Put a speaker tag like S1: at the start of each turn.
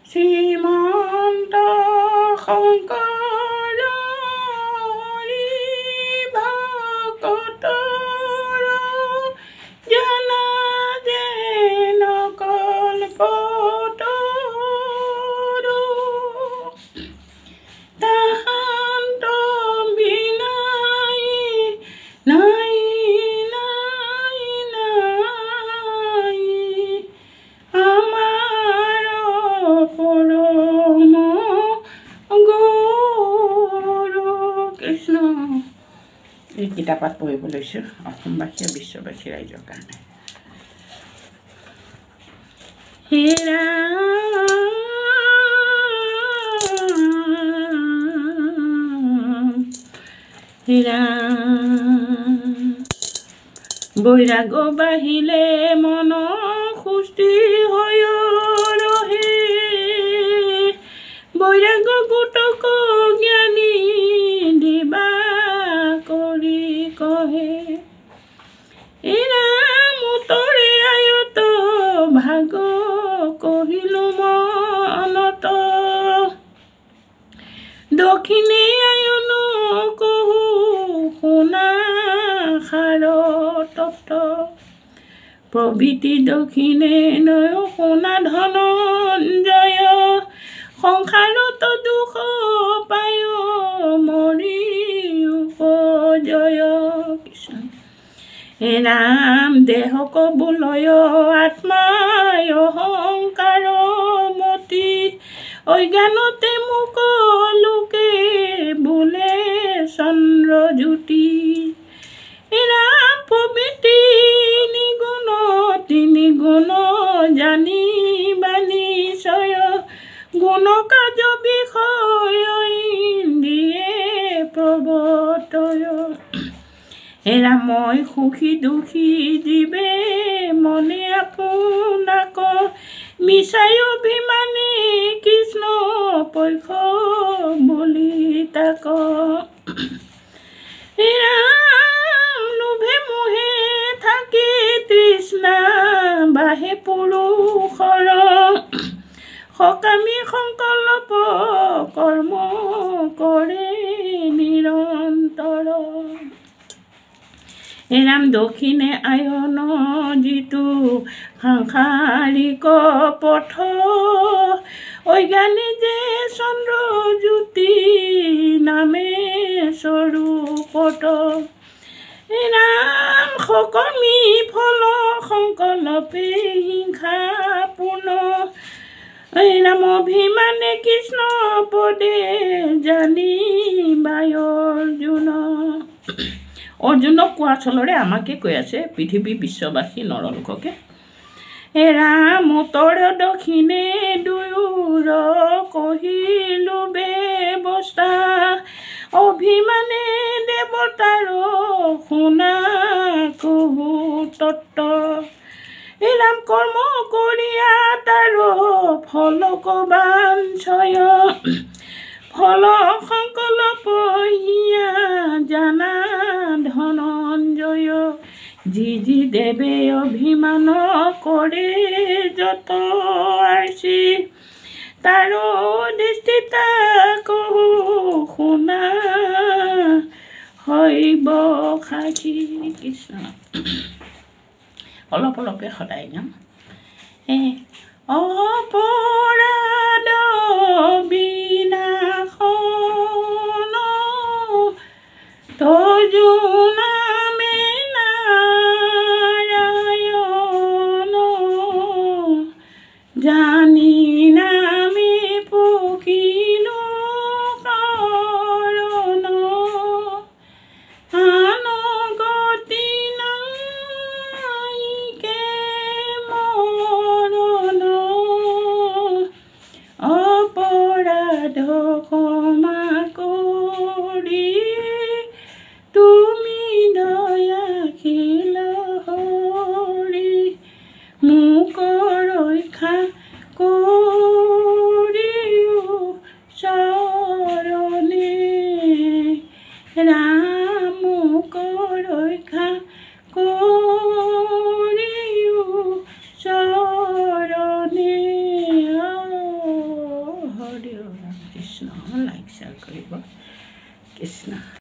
S1: শ্ৰীমন্ত শংকৰ কিতাপত পঢ়িব লৈছোঁ অসমবাসী আৰু বিশ্ববাসী ৰাইজৰ কাৰণে। হে ৰাম বৈৰাগ বাহিলে মন সুস্থি হৈ ৰহে বৈৰাগ গোটক জ্ঞানী দিবা কৰি কহে ৰাম উত্তৰে আয়ত ভাগ কহিলো মনত দক্ষিণে আয়ন কহু শুনা সাৰ তত্ত্ব প্ৰভৃতি দক্ষিণে নয় শুনা ধনঞ্জয় সংসাৰত দুখ পায় মৰি উপজয় কৃষ্ণ ৰাম দেহক বোলয় আত্মায় অহংকাৰ মতি অজ্ঞানতে মোক লোকে বোলে চন্দ্ৰজ্যোতি ৰাম প্ৰভৃতি নিগুণ তিনি গুণ জানিবা নিশ্চয় গুণ কাৰ্য বিষয় দিয়ে প্ৰৱৰ্তয় ৰাম মই সুখী দুখী জীৱে মনে আপোনাক মিছাই অভিমানে কৃষ্ণ পক্ষ বুলি তাক ৰাম লোভে মোহে থাকি তৃষ্ণা বাহে পুৰুষৰ সকামী সংকল্প কৰ্ম কৰে নিৰন্তৰ ৰাম দক্ষিণে আয়ন যিটো সাংসাৰিক পথ অজ্ঞানী যে চন্দ্ৰজ্যোতি নামে স্বৰূপত ৰাম সকৰ্মী ফল সংকল্পে হিংসা পূৰ্ণ ৰাম অভিমানে কৃষ্ণ পদে জানিবায় অৰ্জুন অৰ্জুনক কোৱা চলৰে আমাকে কৈ আছে পৃথিৱী বিশ্ববাসী নৰলোককে ৰাম উত্তৰ দক্ষিণে দুয়োৰ কহিলো ব্যৱস্থা অভিমানে দেৱতাৰ শুনা কহু তত্ত্ব ৰাম কৰ্ম কৰিয়া তাৰ ফলক বাঞ্ছয় ফল সংকল্প হিয়া জানা ধনঞ্জয় যি দেৱে অভিমান কৰে যত আৰ্চি তাৰ দৃষ্টিতা কহু শুনা হৈব সাক্ষী কৃষ্ণ অলপ অলপে সদায় যাম অপৰাধ বিনাশন তজু নামে নাৰায়ণ জানি নামে পকিলো কাৰণ আন গতি নাইকে মৰণ অপৰাধ ক্ষমা কৰি তুমি দয়াশীল হৰি মোক ৰক্ষা কৰিও চৰণে ৰাম মোক ৰক্ষা কৰিও চৰণে কৃষ্ণ লাইক শ্বেয়াৰ কৰিব কৃষ্ণ